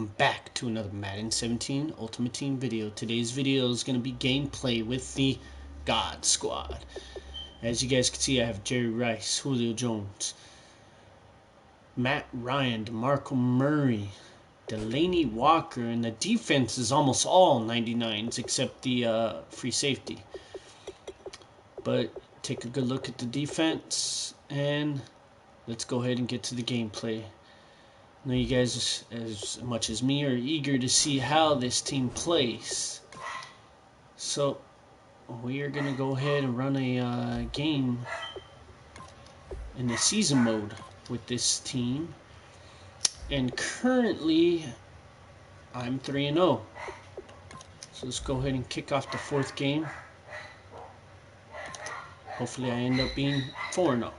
welcome back to another Madden 17 Ultimate Team video. Today's video is going to be gameplay with the God Squad. As you guys can see, I have Jerry Rice, Julio Jones, Matt Ryan, DeMarco Murray, Delaney Walker, and the defense is almost all 99s except the free safety. But take a good look at the defense and let's go ahead and get to the gameplay. I know you guys, as much as me, are eager to see how this team plays. So we are going to go ahead and run a game in the season mode with this team. And currently, I'm 3-0. So let's go ahead and kick off the fourth game. Hopefully I end up being 4-0.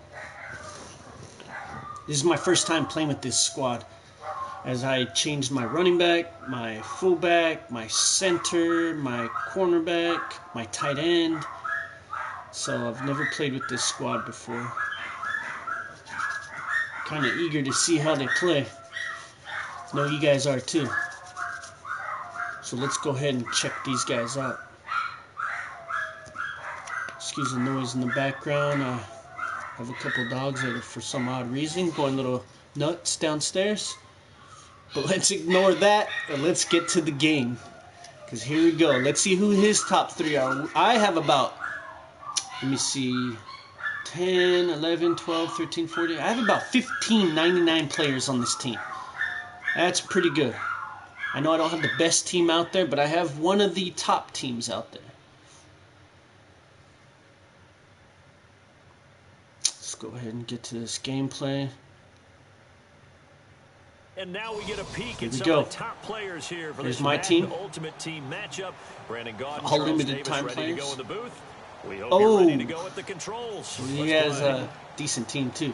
This is my first time playing with this squad, as I changed my running back, my fullback, my center, my cornerback, my tight end. So I've never played with this squad before. Kind of eager to see how they play. I know you guys are too. So let's go ahead and check these guys out. Excuse the noise in the background. I have a couple dogs that are, for some odd reason, going little nuts downstairs. But let's ignore that and let's get to the game. Because here we go. Let's see who his top three are. I have about, let me see, 10, 11, 12, 13, 14. I have about 15 99 players on this team. That's pretty good. I know I don't have the best team out there, but I have one of the top teams out there. Let's go ahead and get to this gameplay. And now we get a peek at some of the top players here for this my Madden team. Ultimate Team matchup. Brandon Gaudin, All Charles limited Davis time ready players. to go in the booth. We hope Oh, you're ready to go at the controls. He has a decent team too.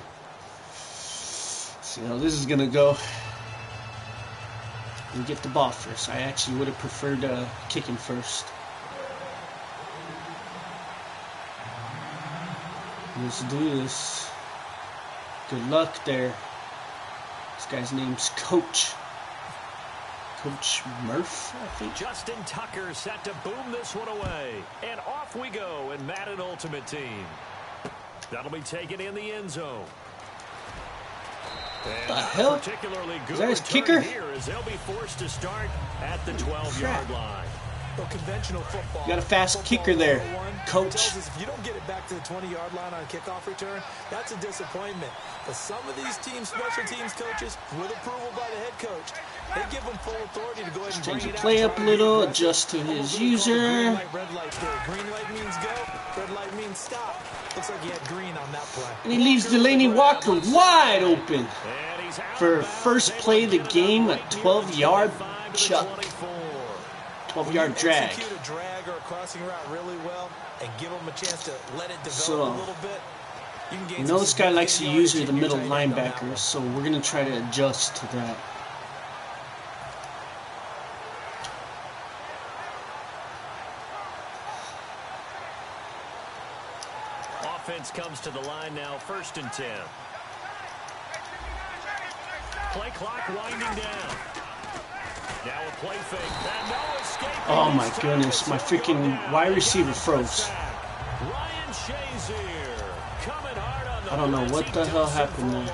See how this is gonna go. We get the ball first. I actually would have preferred kicking first. Let's do this. Good luck there. This guy's name's Coach Murph, I think. Justin Tucker set to boom this one away. And off we go in Madden Ultimate Team. That'll be taken in the end zone. What the hell? Particularly good is that his kicker? Here as they'll be forced to start at the 12-yard line. Well, conventional football. You got a fast kicker there, Coach. Tells us if you don't get it back to the 20-yard line on a kickoff return, that's a disappointment. But some of these teams, special teams coaches, with approval by the head coach, they give them full authority to go ahead and Change bring the it play out, up a little, adjust to his user. Green light, red light there. Green light means go, red light means stop. Looks like he had green on that play. And he leaves Delaney Walker wide open for first play of the game, a 12-yard chuck. 12-yard drag. Execute a drag or a crossing route really well and give them a chance to let it develop So, a little bit. you know this guy likes to use the middle linebacker, so we're going to try to adjust to that. Offense comes to the line now, 1st and 10. Play clock winding down. Now a play fake. And no escape. Oh my goodness, my freaking wide receiver froze. Ryan Shazier coming hard on the I don't know what the hell happened there.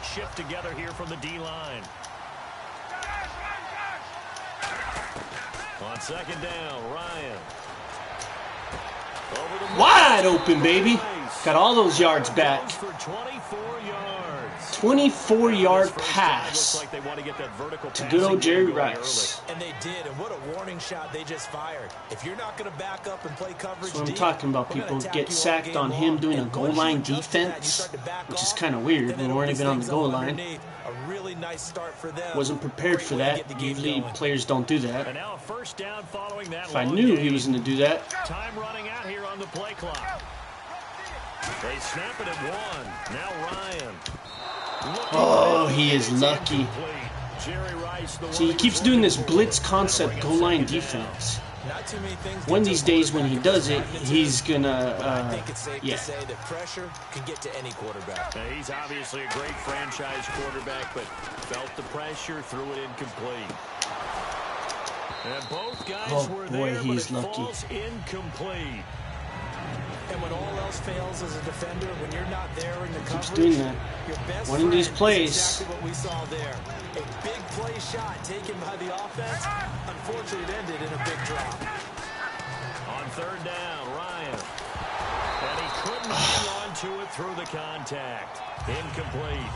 Shift together here from the D-line. On 2nd down, Ryan. Wide open, baby. Got all those yards back. For 24 yards. 24-yard pass to good old Jerry Rice. And they did, and what a warning shot they just fired. If you're not going to back up and play coverage, that's what I'm talking about. People get sacked on him doing a goal line defense, which is kind of weird. We weren't even on the goal line. A really nice start for them. Wasn't prepared for that. Usually players don't do that. And now a first down following that. If I knew he was going to do that. Time running out here on the play clock. They snap it at 1. Now Ryan. Oh, he is lucky. See, he keeps doing this blitz concept goal line defense. Not too many things. One of these days when he does it, he's gonna, I think it's safe yeah. to say that pressure can get to any quarterback. He's obviously a great franchise quarterback, but felt the pressure, threw it incomplete. And both guys were there, but it falls incomplete. And when all else fails as a defender, when you're not there in the Keeps coverage, doing that. your best One of these plays. exactly what we saw there. A big play shot taken by the offense. Unfortunately, it ended in a big drop. On third down, Ryan. And he couldn't hang on to it through the contact. Incomplete.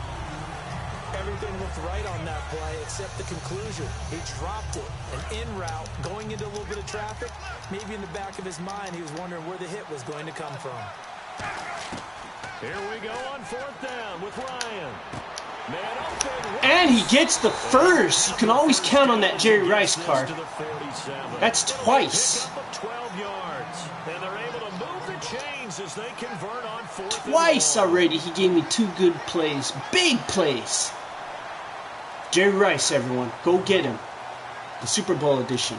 Everything looked right on that play except the conclusion. He dropped it. An in route going into a little bit of traffic. Maybe in the back of his mind, he was wondering where the hit was going to come from. Here we go on fourth down with Ryan. Man open. And he gets the first. You can always count on that Jerry Rice card. That's twice. 12 yards. And they're able to move the chains as they convert on fourth. Twice already he gave me 2 good plays. Big plays. Jerry Rice, everyone. Go get him. The Super Bowl edition.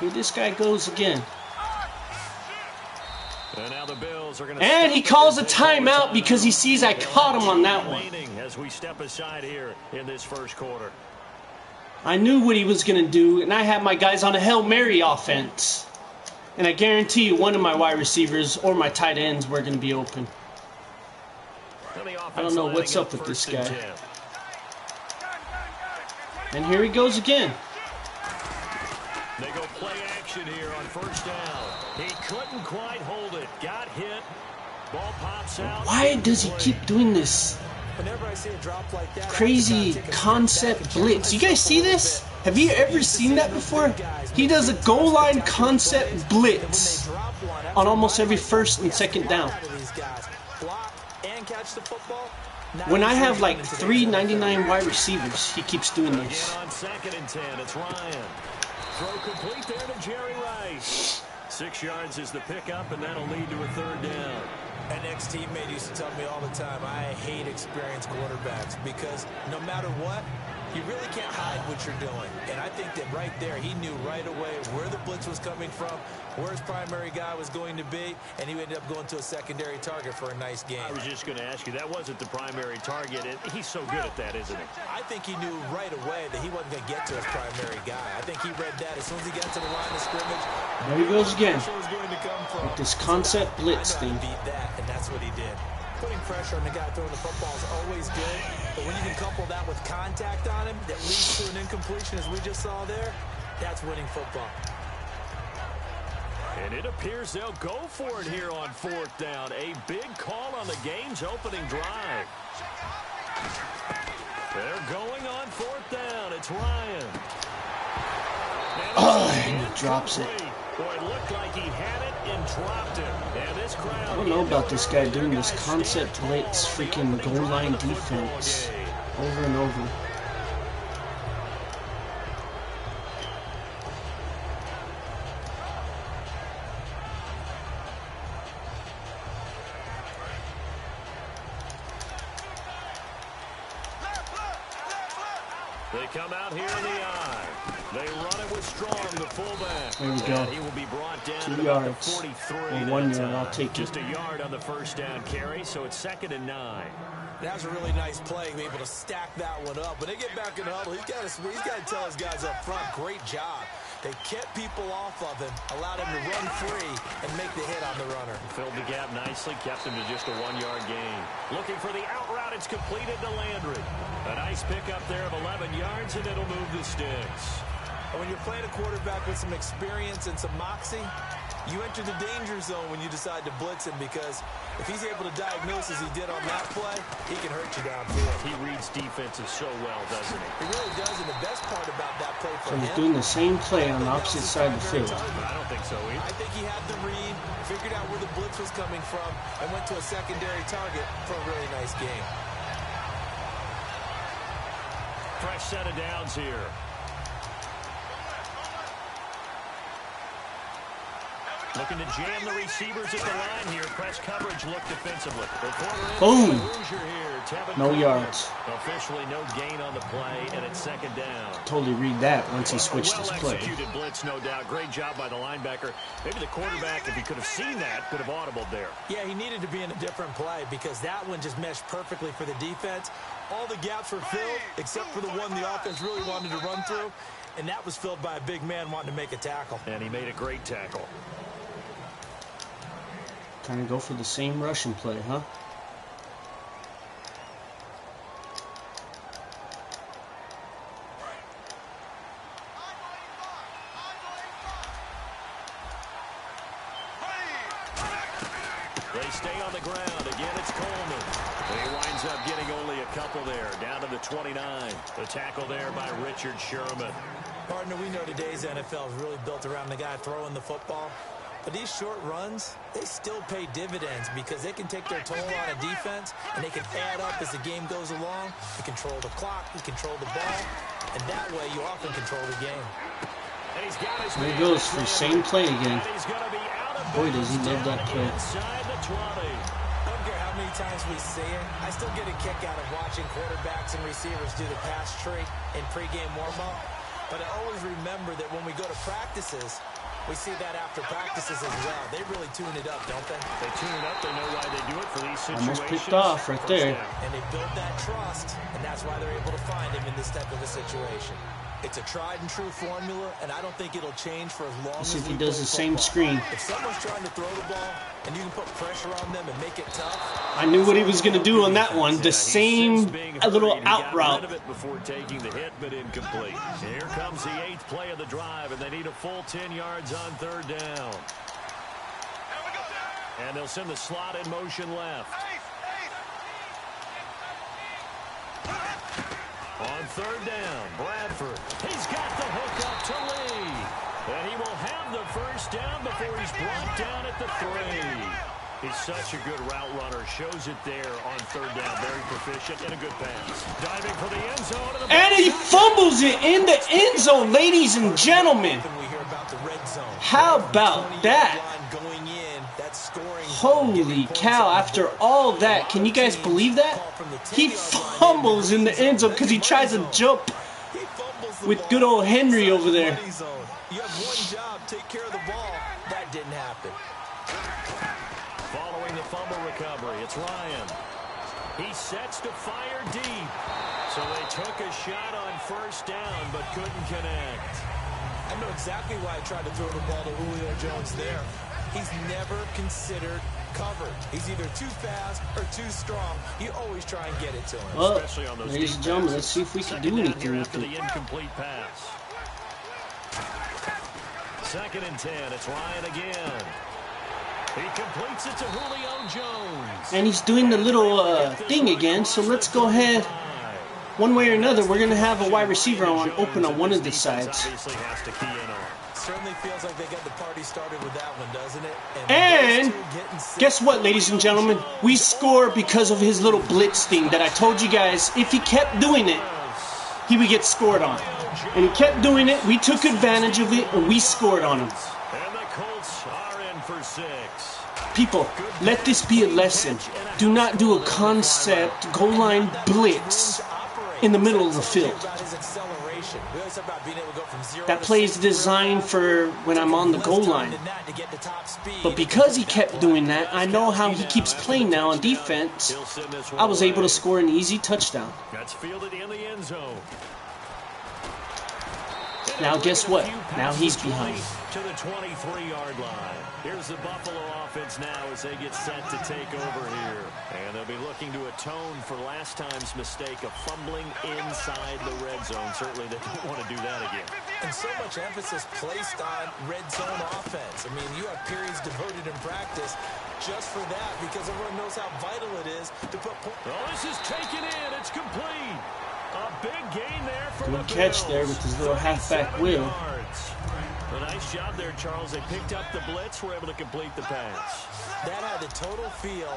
Here this guy goes again. And now the Bills are going to And he calls a timeout because he sees I caught him on that one. As we step aside here in this first quarter. I knew what he was going to do, and I had my guys on a Hail Mary offense. And I guarantee you one of my wide receivers or my tight ends were going to be open. I don't know what's up with this guy. And here he goes again. They go play action here on first down. He couldn't quite hold it. Got hit. Ball pops out. Why does he keep doing this Whenever I see a drop like that, crazy concept blitz? You guys see this? Have you ever seen that before? He does a goal line concept blitz on almost every first and second down. When I have like 399 wide receivers, he keeps doing this. On second and 10, it's Ryan. Throw complete there to Jerry Rice. 6 yards is the pickup, and that'll lead to a third down. An ex-teammate used to tell me all the time, I hate experienced quarterbacks because no matter what, you really can't hide what you're doing. And I think that right there, he knew right away where the blitz was coming from, where his primary guy was going to be, and he ended up going to a secondary target for a nice game. I was just going to ask you, that wasn't the primary target. He's so good at that, isn't he? I think he knew right away that he wasn't going to get to his primary guy. I think he read that as soon as he got to the line of scrimmage. There he goes again Was going to come from. with this concept blitz thing. Beat that, and that's what he did. Putting pressure on the guy throwing the football is always good, but when you can couple that with contact on him that leads to an incompletion, as we just saw there, that's winning football. And it appears they'll go for it here on fourth down. A big call on the game's opening drive. They're going on fourth down. It's Ryan. And he drops it. Boy, it looked like he had it and dropped it. And this crowd, I don't know about this guy doing this concept blitz freaking goal line defense over and over. They come out here in the eye. They run it with Strong, the fullback. There we go. He will be brought down 2 to yards. 43. Or 1 yard, I'll take it. Just a yard on the first down carry, so it's 2nd and 9. That was a really nice play, be able to stack that one up. When they get back in the huddle, he's got to tell his guys up front, great job. They kept people off of him, allowed him to run free, and make the hit on the runner. Filled the gap nicely, kept him to just a 1 yard gain. Looking for the out route, it's completed to Landry. A nice pickup there of 11 yards, and it'll move the sticks. And when you're playing a quarterback with some experience and some moxie, you enter the danger zone when you decide to blitz him, because if he's able to diagnose as he did on that play, he can hurt you downfield. He reads defenses so well, doesn't he? He really does, and the best part about that play for So him... he's doing the same play on the opposite side of the field. I don't think so either. I think he had the read, figured out where the blitz was coming from, and went to a secondary target for a really nice game. Fresh set of downs here. Looking to jam the receivers at the line here. Press coverage look defensively. Boom. No yards. Officially no gain on the play, and it's second down. Totally read that once he switched his play. Well-executed blitz, no doubt. Great job by the linebacker. Maybe the quarterback, if he could have seen that, could have audibled there. Yeah, he needed to be in a different play because that one just meshed perfectly for the defense. All the gaps were filled except for the one the offense really wanted to run through, and that was filled by a big man wanting to make a tackle. And he made a great tackle. Trying to go for the same rushing play, huh? They stay on the ground. Again, it's Coleman. He winds up getting only a couple there, down to the 29. The tackle there by Richard Sherman. Partner, we know today's NFL is really built around the guy throwing the football. But these short runs, they still pay dividends because they can take their toll on a defense and they can add up as the game goes along. You control the clock, you control the ball, and that way you often control the game. There he goes for the same play again. Boy, does he love that play. I don't care how many times we see it, I still get a kick out of watching quarterbacks and receivers do the pass tree in pregame warm-up. But I always remember that when we go to practices, we see that after practices as well. They really tune it up, don't they? They tune it up. They know why they do it for these situations. Almost picked off right there. And they build that trust, and that's why they're able to find him in this type of a situation. It's a tried and true formula, and I don't think it'll change for as long as see if he we does play the same football. screen. If someone's trying to throw the ball and you can put pressure on them and make it tough. I knew what he was going to do on that one. The same little out route. Before taking the hit, but incomplete. Here comes the 8th play of the drive, and they need a full 10 yards on third down. And they'll send the slot in motion left. On third down, Bradford. He's got the hook up to Lee. And he will have the first down before he's brought down at the 3. He's such a good route runner. Shows it there on third down. Very proficient and a good pass. Diving for the end zone. And he fumbles it in the end zone, ladies and gentlemen. How about that? Holy cow, after all that, can you guys believe that? He fumbles in the end zone because he tries to jump with good old Henry over there. You have one job, take care of the ball. That didn't happen. Following the fumble recovery, it's Ryan. He sets to fire deep. So they took a shot on first down, but couldn't connect. I know exactly why I tried to throw the ball to Julio Jones there. He's never considered covered. He's either too fast or too strong. You always try and get it to him. Well, ladies and gentlemen, let's see if we can do anything with the incomplete pass. 2nd and 10. It's Ryan again. He completes it to Julio Jones. And he's doing the little thing again, so let's go ahead. One way or another, we're going to have a wide receiver open on one of the sides. Certainly feels like they got the party started with that one, doesn't it? And guess what, ladies and gentlemen? We score because of his little blitz thing that I told you guys. If he kept doing it, he would get scored on. And he kept doing it. We took advantage of it, and we scored on him. And the Colts are in for 6. People, let this be a lesson. Do not do a concept goal line blitz in the middle of the field. That play is designed for when I'm on the goal line. But because he kept doing that, I know how he keeps playing now on defense. I was able to score an easy touchdown. That's fielded in the end zone. Now guess what? Now he's behind. To the 23-yard line. Here's the Buffalo offense now as they get set to take over here. And they'll be looking to atone for last time's mistake of fumbling inside the red zone. Certainly they don't want to do that again. And so much emphasis placed on red zone offense. I mean, you have periods devoted in practice just for that because everyone knows how vital it is to put points. Oh, this is taken in. It's complete. A big gain there for the Bills. Good catch there with his little halfback wheel. A nice job there, Charles. They picked up the blitz, were able to complete the pass. That had the total feel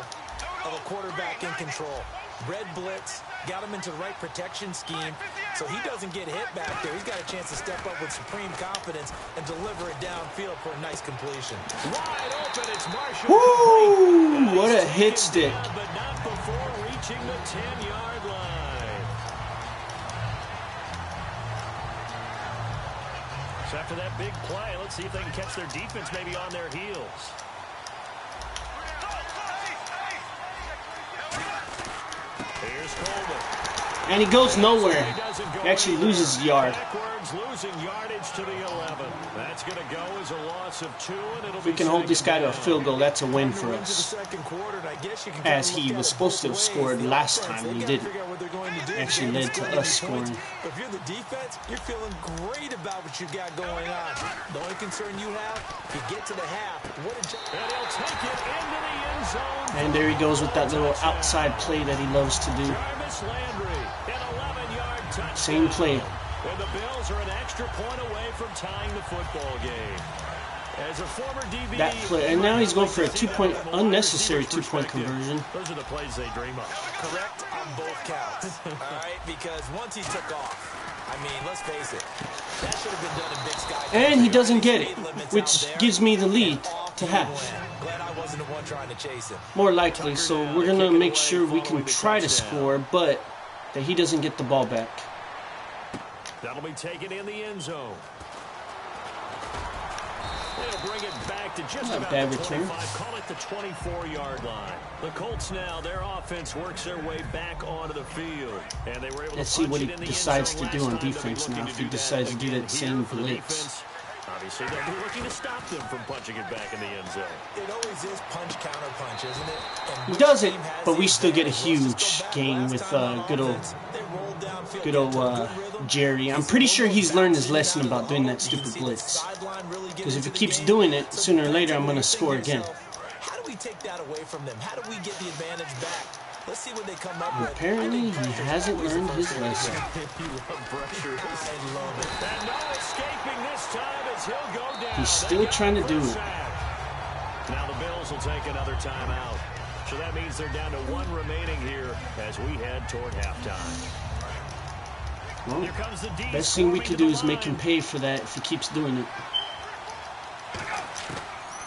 of a quarterback in control. Red blitz, got him into the right protection scheme, so he doesn't get hit back there. He's got a chance to step up with supreme confidence and deliver it downfield for a nice completion. Wide open, it's Marshall. Woo! What a hit stick. But not before reaching the 10-yard line. So after that big play, let's see if they can catch their defense maybe on their heels. Here's Coleman. And he goes nowhere. He actually loses a yard. Backwards, losing yardage to the 11. That's going to go as a loss of 2, and it'll If we can hold this guy to a field goal, that's a win for us. As he was supposed to have scored last time, and he didn't. Actually led to us scoring. But if you're the defense, you're feeling great about what you got going on. The only concern you have, you get to the half. And he'll take it into the end zone. And there he goes with that little outside play that he loves to do. Same play. And the Bills are an extra point away from tying the football game. As a former DB, that play, and now he's going for a unnecessary two-point conversion. Those are the plays they dream of. Correct on both counts. All right, because once he took off, I mean, let's face it, that should have been done in Big Sky. And he doesn't get it, which gives me the lead to half. Glad I wasn't the one trying to chase him. More likely, so we're going to make sure we can try to score, but that he doesn't get the ball back. That'll be taken in the end zone. They'll bring it back to just about the 25, call it the 24-yard line. The Colts now, their offense works their way back onto the field. And they were able Let's to see what he punch it in the decides end to zone do on last time. defense They'll be now, if he looking to do decides to do again that same for the blitz. defense. Obviously, they'll be looking to stop them from punching it back in the end zone. It always is punch, counter punch, isn't it? And He does it, but we still get a huge gain with good old Jerry. I'm pretty sure he's learned his lesson about doing that stupid blitz. Because if he keeps doing it, sooner or later I'm going to score again. How do we take that away from them? How do we get the advantage back? Let's see what they come up with. Apparently, he hasn't learned his lesson. He's still trying to do it. Now the Bills will take another timeout. So that means they're down to 1 remaining here as we head toward halftime. Well, best thing we can do is make him pay for that if he keeps doing it.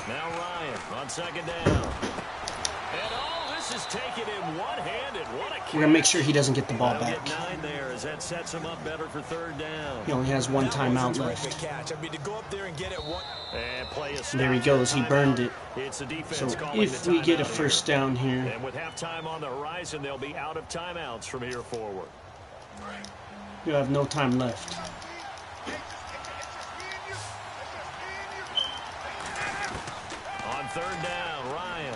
Now Ryan on second down. And all this is taken in one-handed. What a catch. We're going to make sure he doesn't get the ball back. Get 9 there as that sets him up better for third down. He only has 1 timeout left. There he goes. He burned it. So if we get a first down here, and with halftime on the horizon, they'll be out of timeouts from here forward. you have no time left. On third down, Ryan.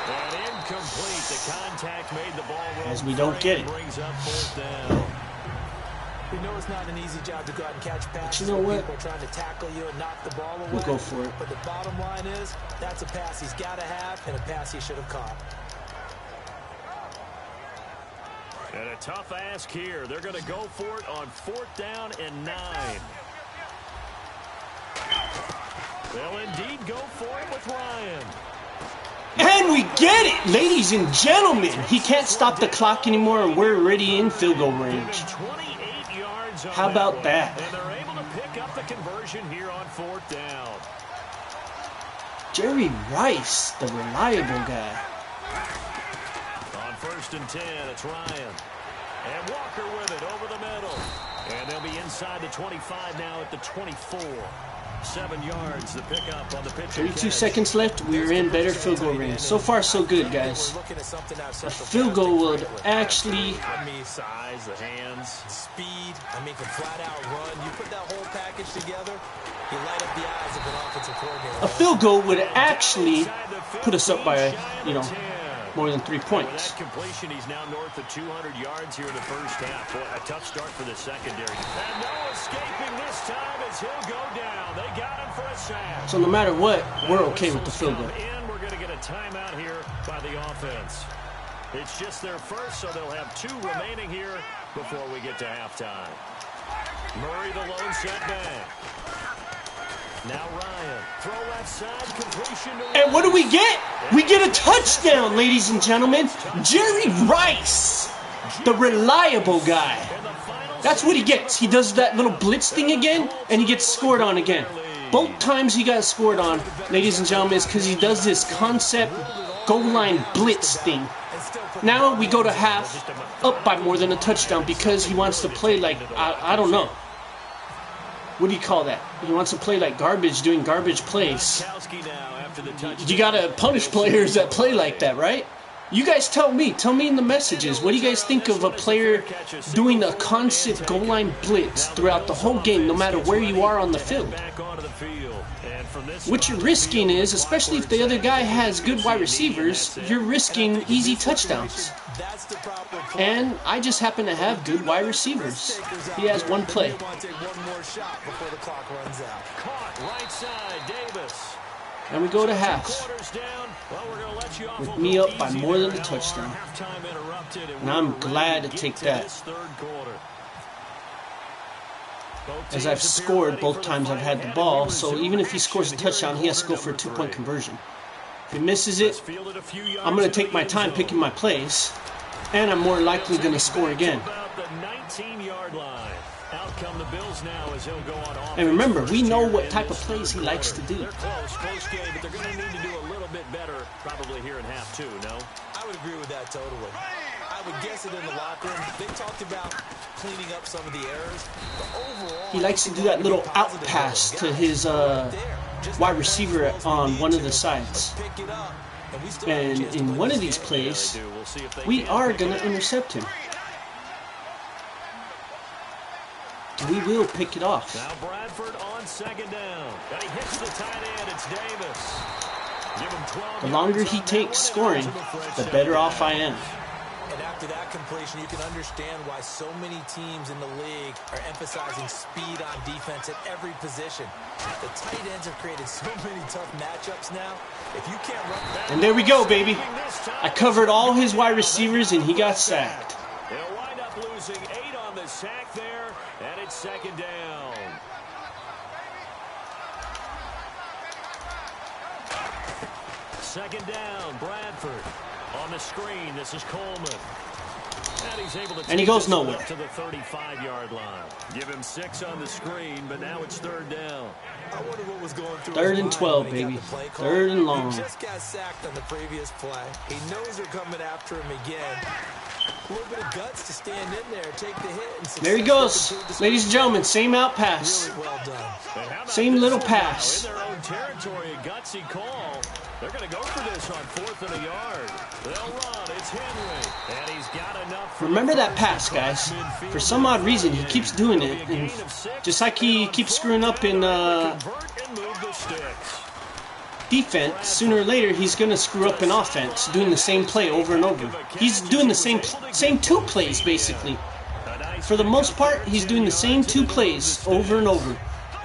And incomplete. The contact made the ball roll. As we don't get it. Brings up fourth down. We know it's not an easy job to go out and catch passes. But you know what? People trying to tackle you and knock the ball away. We'll go for it. But the bottom line is, that's a pass he's got to have and a pass he should have caught. And a tough ask here. They're going to go for it on fourth down and 9. They'll indeed go for it with Ryan. And we get it, ladies and gentlemen. He can't stop the clock anymore, and we're already in field goal range. How about that? And they're able to pick up the conversion here on fourth down. Jerry Rice, the reliable guy. On first and 10, it's Ryan. And Walker with it over the middle. And they'll be inside the 25 now at the 24. 7 yards the pickup on the pitch. 32 seconds left. We're in better field goal range. So far, so good, guys. A field goal would actually... size, the hands, speed. I mean, can flat out run. You put that whole package together, you light up the eyes of an offensive coordinator. A field goal would actually put us up by, more than 3 points. That completion, he's now north of 200 yards here in the first half. Boy, a tough start for the secondary. And no escaping this time as he'll go down. They got him for a sack. So no matter what, we're okay with the field goal. And we're going to get a timeout here by the offense. It's just their first, so they'll have 2 remaining here before we get to halftime. Murray, the lone setback. Now Ryan, throw left side, completion to And what do we get? We get a touchdown, ladies and gentlemen. Jerry Rice, the reliable guy. That's what he gets. He does that little blitz thing again, and he gets scored on again. Both times he got scored on, ladies and gentlemen, is because he does this concept goal line blitz thing. Now we go to half, up by more than a touchdown because he wants to play like, I don't know. What do you call that? He wants to play like garbage, doing garbage plays. You gotta punish players that play like that, right? You guys tell me in the messages, what do you guys think of a player doing a constant goal line blitz throughout the whole game, no matter where you are on the field? What you're risking is, especially if the other guy has good wide receivers, you're risking easy touchdowns. And I just happen to have good wide receivers. He has one play. And we go to half with me up by more than a touchdown. And I'm glad to take that, as I've scored both times I've had the ball. So even if he scores a touchdown, he has to go for a 2-point conversion. If he misses it, I'm going to take my time picking my plays, and I'm more likely going to score again. And remember, we know what type of plays he likes to do. Close game, but they're going to need to do a little bit better probably here in half two, no? I would agree with that totally. I would guess it in the locker room. They talked about cleaning up some of the errors, but overall, he likes to do that little out pass to his wide receiver on one of the sides. And in one of these plays, we are going to intercept him. We will pick it off. Now Bradford on second down. And he hits the tight end. It's Davis. Give him 12 the longer he takes scoring, the better off I am. And after that completion, you can understand why so many teams in the league are emphasizing speed on defense at every position. The tight ends have created so many tough matchups now. If you can't run that, and there we go, baby. I covered all his wide receivers, and he got sacked. They'll wind up losing 8 on the sack there, and it's second down. Second down, Bradford. On the screen, this is Coleman. And he's able to and he goes nowhere. To the 35-yard line. Give him 6 on the screen, but now it's third down. I wonder what was going through 3rd and 12, baby. 3rd and long. He just got sacked on the previous play. He knows they're coming after him again. A little bit of guts to stand in there, take the hit. And there he goes. Ladies and gentlemen, same out pass. Really well done. Same little pass. In their own territory, a gutsy call. They're going to go for this on 4th and a yard. They'll run. It's Henry. And he's got enough. Remember that pass, guys. For some odd reason, he keeps doing it. And just like he keeps screwing up in defense, sooner or later he's going to screw up in offense, doing the same play over and over. He's doing the same 2 plays, basically. For the most part, he's doing the same 2 plays over and over.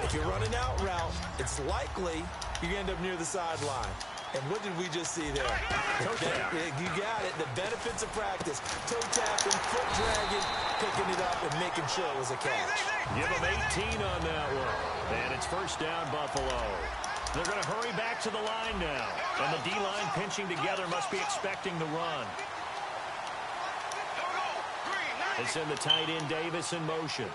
If you're running out route, it's likely you end up near the sideline. And what did we just see there? You got it. The benefits of practice. Toe tapping, foot dragging, picking it up, and making sure it was a catch. Give him 18 on that one. And it's first down, Buffalo. They're going to hurry back to the line now. And the D-line pinching together must be expecting the run. They send the tight end Davis in motion.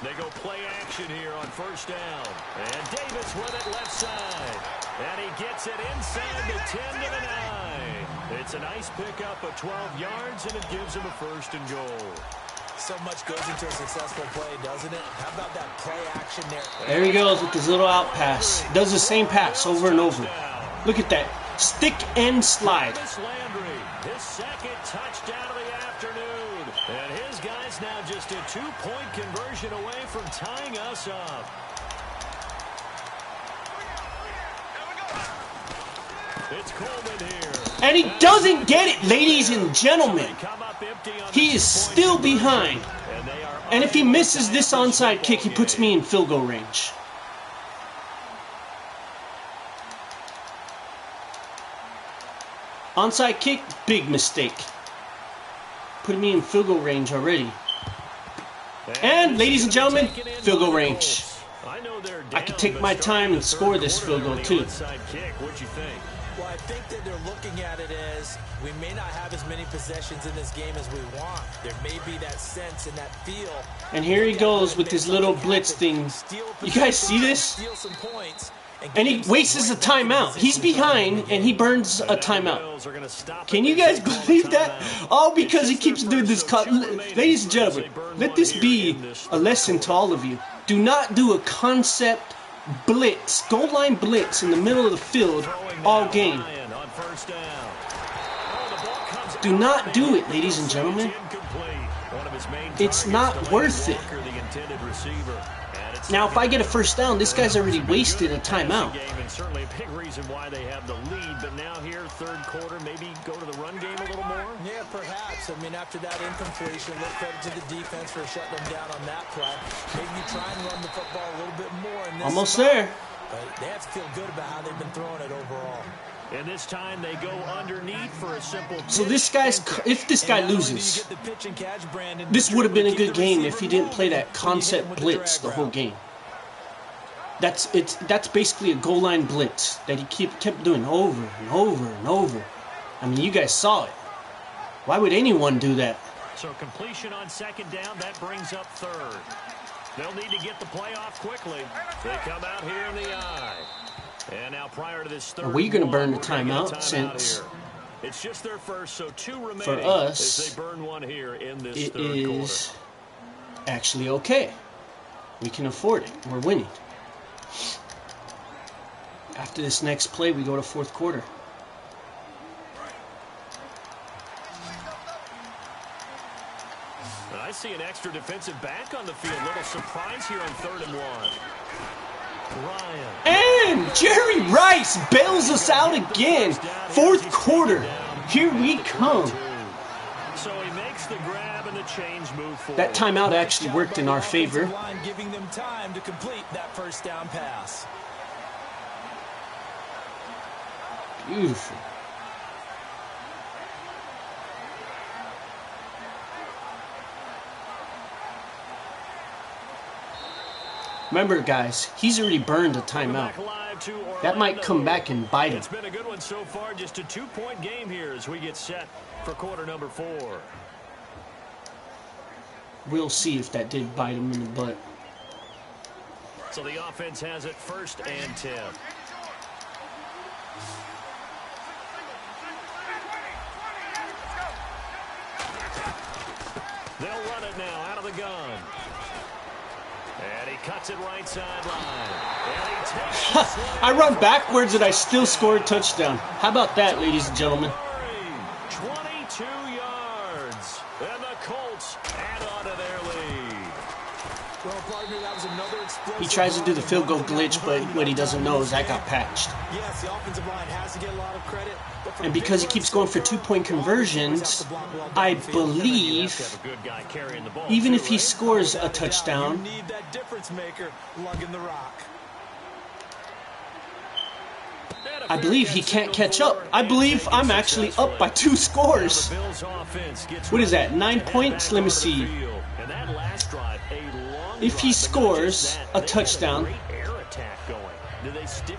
They go play action here on first down. And Davis with it left side. And he gets it inside the 10 to the 9. It's a nice pickup of 12 yards, and it gives him a first and goal. So much goes into a successful play, doesn't it? How about that play action there? There he goes with his little out pass. Does the same pass over and over. Look at that. Stick and slide. His second touchdown of the afternoon. And his guy's now just a 2-point conversion away from tying us up. It's Coleman here. And he doesn't get it, ladies and gentlemen. He is still behind. And if he misses this onside kick, he puts me in field goal range. Onside kick, big mistake. Putting me in field goal range already. And, ladies and gentlemen, field goal range. could take my time and score this field goal too. What'd you think? Well, I think that they're looking at it as we may not have as many possessions in this game as we want. There may be that sense and that feel. And here he goes with his little blitz thing. You guys see this? And he wastes a timeout. He's behind, and he burns a timeout. Can you guys believe that? All because he keeps doing this. Ladies and gentlemen, let this be a lesson to all of you. Do not do a concept blitz, goal line blitz in the middle of the field all game. Do not do it, ladies and gentlemen. It's not worth it. Now, if I get a first down, this guy's already wasted a timeout. And certainly a big reason why they have the lead. But now here, third quarter, maybe go to the run game a little more? Yeah, perhaps. I mean, after that incompletion, look credit to the defense for shutting them down on that play. Maybe you try and run the football a little bit more. In this Almost spot. there. But they have to feel good about how they've been throwing it overall. And this time they go underneath for a simple So this guy's, if this guy loses, this would have been a good game if he didn't play that concept blitz the whole game. That's basically a goal line blitz that he kept doing over and over and over. I mean, you guys saw it. Why would anyone do that? So completion on second down, that brings up third. They'll need to get the play off quickly. They come out here in the eye. And now prior to this third, Are we going to burn the timeout since it's just their first, so two remaining for us as they burn one here in this it third is quarter. actually okay. We can afford it. We're winning. After this next play, we go to fourth quarter. And I see an extra defensive back on the field. Little surprise here on 3rd and 1. Ryan. And Jerry Rice bails us out again. Fourth quarter. Here we come. So he makes the grab and the change move forward. That timeout actually worked in our favor. Giving them time to complete that first down pass. Beautiful. Remember, guys, he's already burned a timeout. That might come back and bite him. It's been a good one so far. Just a 2-point game here as we get set for quarter number 4. We'll see if that did bite him in the butt. So the offense has it 1st and 10. They'll run it now out of the gun. And he cuts it right sideline. And he takes I run backwards and I still score a touchdown. How about that, ladies and gentlemen? 22 yards. And the Colts add on to their lead. Well, partner, that was another explosive. He tries to do the field goal glitch, but what he doesn't know is that got patched. Yes, the offensive line has to get a lot of credit. And because he keeps going for 2-point conversions, I believe even if he scores a touchdown, I believe he can't catch up. I believe I'm actually up by 2 scores. What is that, 9 points? Let me see. If he scores a touchdown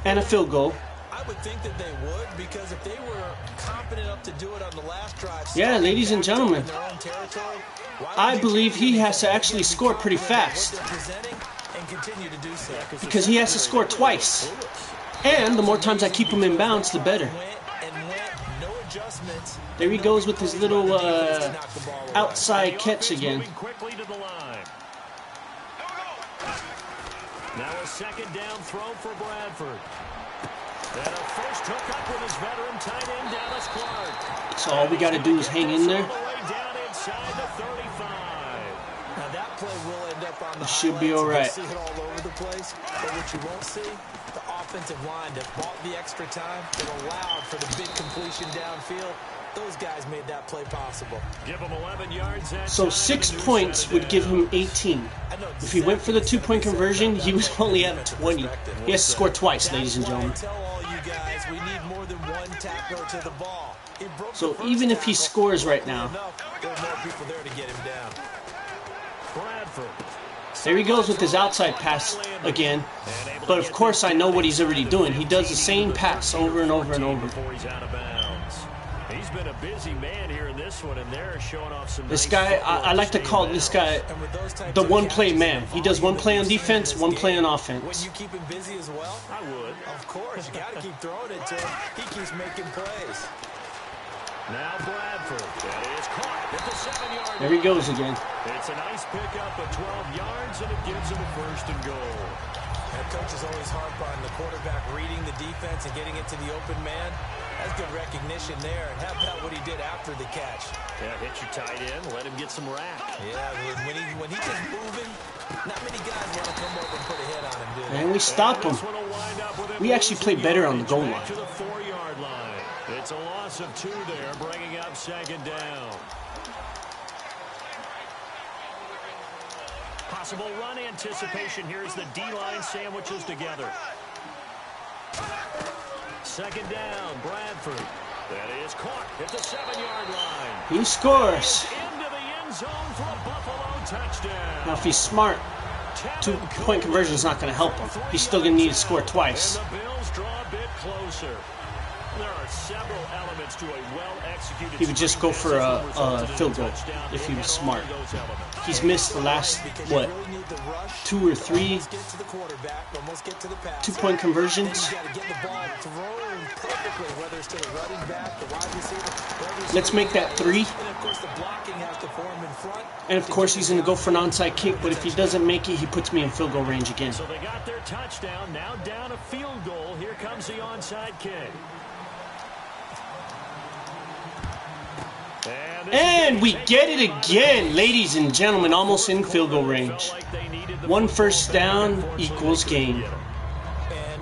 and a field goal, I would think that they would, because if they were confident enough to do it on the last drive. Yeah, ladies and gentlemen, I believe he has to actually score pretty fast, because he has to score twice. And the more times I keep him in bounds, the better. There he goes with his little outside catch again. Now a second down throw for Bradford. And a first hook up with his veteran tight end, Dallas Clark. So all we got to do is hang in there. Down inside the 35. Now that play will end up on the It should be all right. See it all over the place, but what you won't see, the offensive line that bought the extra time, that allowed for the big completion downfield. Those guys made that play possible. Give him 11 yards. So 6 points would give him 18. If he went for the 2-point conversion, he would only have 20. He has to score twice, ladies and gentlemen. So even if he scores right now, Bradford There he goes with his outside pass again. But of course I know what he's already doing. He does the same pass over and over and over. He's been a busy man here in this one, and they're showing off some. This guy, I like to call this guy the one-play man. He does one play on defense, one play on offense. Would you keep him busy as well? I would. Of course, you got to keep throwing it to him. He keeps making plays. Now Bradford. That is caught at the 7-yard line. There he goes again. It's a nice pickup of 12 yards, and it gives him a 1st and goal. And coaches always harp on the quarterback reading the defense and getting it to the open man. That's good recognition there. And how about what he did after the catch? Yeah, hit your tight end, let him get some rack. Yeah, when he's just moving, not many guys want to come over and put a hit on him, do they? And we stop him. We actually play better on the goal line. To the 4-yard line. It's a loss of 2 there, bringing up 2nd down. Possible run anticipation here as the D-line sandwiches together. 2nd down, Bradford. That is caught at the 7-yard line. He scores. Into the end zone for a Buffalo touchdown. Now if he's smart, 2-point conversion is not going to help him. He's still going to need to score twice. And the Bills draw a bit closer. There are several elements to a well-executed. He would just go for a field goal if he was smart. He's missed the last, what, 2 or 3 2-point conversions. Let's make that 3. And of course he's going to go for an onside kick, but if he doesn't make it, he puts me in field goal range again. So they got their touchdown, now down a field goal. Here comes the onside kick. And we get it again, ladies and gentlemen, almost in field goal range. 1 first down equals game. And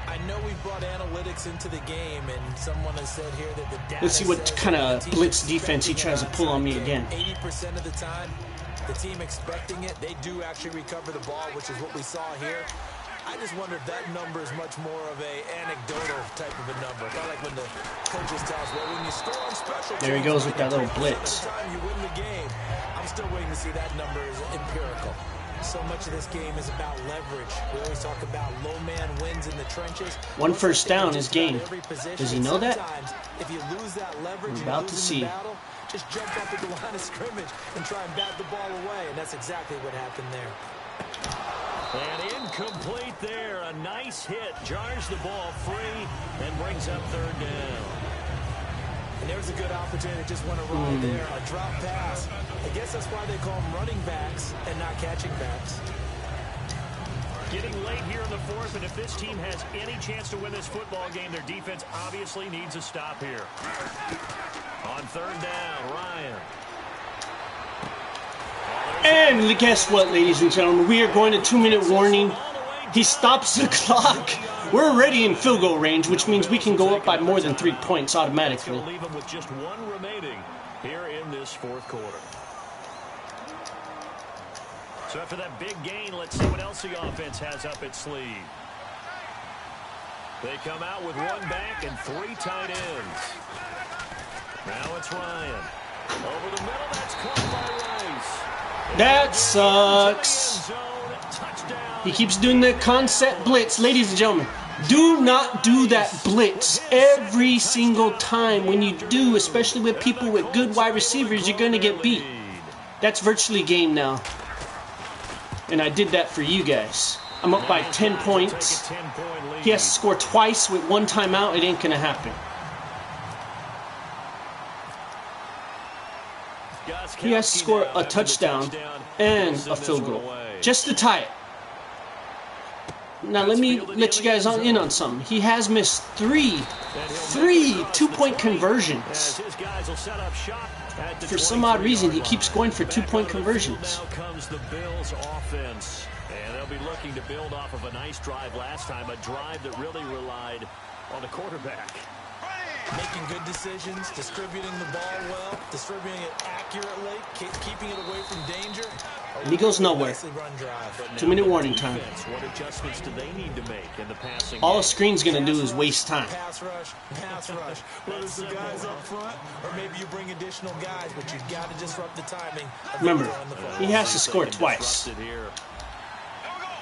I know we brought analytics into the game, and someone has said here that the data. Let's see what kind of blitz defense he tries to pull on me again. 80% of the time, the team expecting it, they do actually recover the ball, which is what we saw here. I just wonder if that number is much more of a anecdotal type of a number. Kind of like when the coaches tell us, well, when you score on special teams, there he goes with that little blitz. Time you win the game. I'm still waiting to see that number is empirical. So much of this game is about leverage. We always talk about low man wins in the trenches. 1 first down is game. Does he know that? If you lose that leverage, we're about to see. Battle, just jump up at the line of scrimmage and try and bat the ball away. And that's exactly what happened there. And incomplete there. A nice hit. Jars the ball free and brings up 3rd down. And there's a good opportunity. Just went awry there. A drop pass. I guess that's why they call them running backs and not catching backs. Getting late here in the 4th, and if this team has any chance to win this football game, their defense obviously needs a stop here. On 3rd down, Ryan. And guess what, ladies and gentlemen? We are going to 2-minute warning. He stops the clock. We're already in field goal range, which means we can go up by more than 3 points automatically. Leave them with just 1 remaining here in this 4th quarter. So after that big gain, let's see what else the offense has up its sleeve. They come out with 1 back and 3 tight ends. Now it's Ryan. Over the middle, that's caught by Rice. That sucks. He keeps doing the concept blitz. Ladies and gentlemen, do not do that blitz every single time. When you do, especially with people with good wide receivers, you're going to get beat. That's virtually game now. And I did that for you guys. I'm up by 10 points. He has to score twice with 1 timeout. It ain't going to happen. He has to score a touchdown and a field goal just to tie it. Now let me let you guys in on something. He has missed three 2-point conversions. For some odd reason, he keeps going for 2-point conversions. Now comes the Bills offense, and they'll be looking to build off of a nice drive last time, a drive that really relied on the quarterback. Making good decisions, distributing the ball well, distributing it accurately, keeping it away from danger. And he goes nowhere. 2-minute warning time. What adjustments do they need to make in the passing All game? a screen's going to do is waste time. Pass rush. Whether it's the guys up front, or maybe you bring additional guys, but you've got to disrupt the timing. Remember, he has to score twice.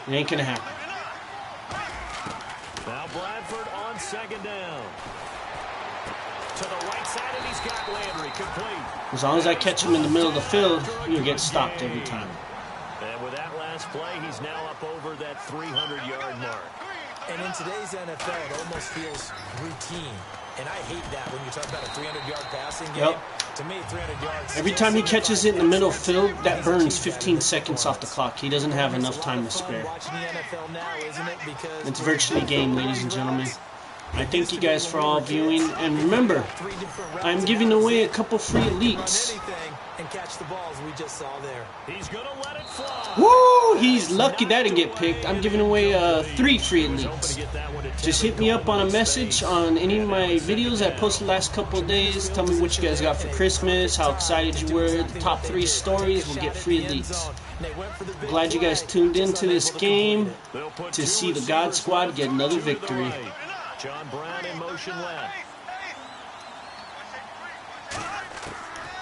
It ain't gonna happen. Now Bradford on second down. To the right side, and he's got Landry complete. As long as I catch him in the middle of the field, he'll get stopped every time. And with that last play, he's now up over that 300-yard mark. And in today's NFL, it almost feels routine. And I hate that when you talk about a 300-yard passing game. Yep. To me, 300 yards... Every time he catches it in the middle of the field, that burns 15 seconds off the clock. He doesn't have enough time to spare. It's virtually game, ladies and gentlemen. I thank you guys for all viewing. And remember, I'm giving away a couple free elites. And catch the balls we just saw there. He's going to let it fly. Woo! He's lucky that didn't get picked. I'm giving away 3 free elites. Just hit me up on a message on any of my videos I posted the last couple of days. Tell me what you guys got for Christmas, how excited you were. The top 3 stories will get free elites. Glad you guys tuned into this game to see the God Squad get another victory. John Brown in motion left.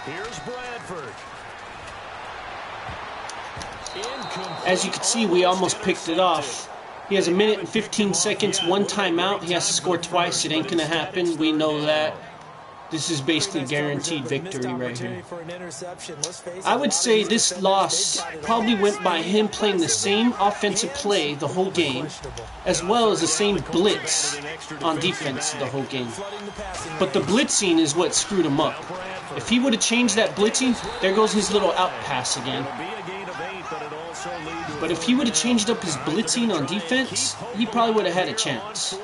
Here's Bradford. As you can see, we almost picked it off. He has 1 minute and 15 seconds, 1 timeout. He has to score twice. It ain't going to happen. We know that. This is basically guaranteed victory right here. I would say this loss probably went by him playing the same offensive play the whole game, as well as the same blitz on defense the whole game. But the blitzing is what screwed him up. If he would have changed that blitzing, there goes his little out pass again. But if he would have changed up his blitzing on defense, he probably would have had a chance.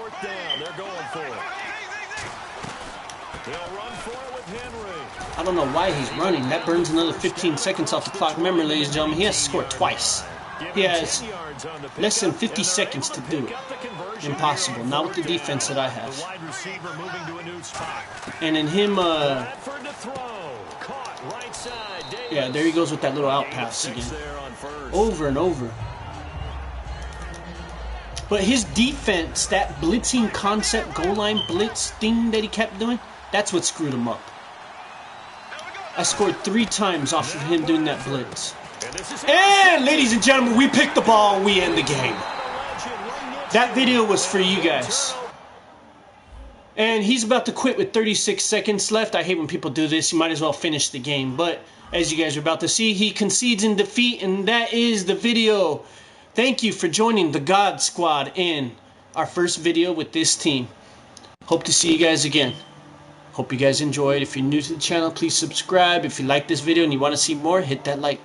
I don't know why he's running. That burns another 15 seconds off the clock. Remember, ladies and gentlemen, he has to score twice. He has less than 50 seconds to do it. Impossible. Not with the defense that I have. And in him, yeah, there he goes with that little out pass again. Over and over. But his defense, that blitzing concept, goal line blitz thing that he kept doing, that's what screwed him up. I scored 3 times off of him doing that blitz. And, ladies and gentlemen, we pick the ball and we end the game. That video was for you guys. And he's about to quit with 36 seconds left. I hate when people do this. You might as well finish the game. But, as you guys are about to see, he concedes in defeat, and that is the video. Thank you for joining the God Squad in our first video with this team. Hope to see you guys again. Hope you guys enjoyed. If you're new to the channel, please subscribe. If you like this video and you want to see more, hit that like button.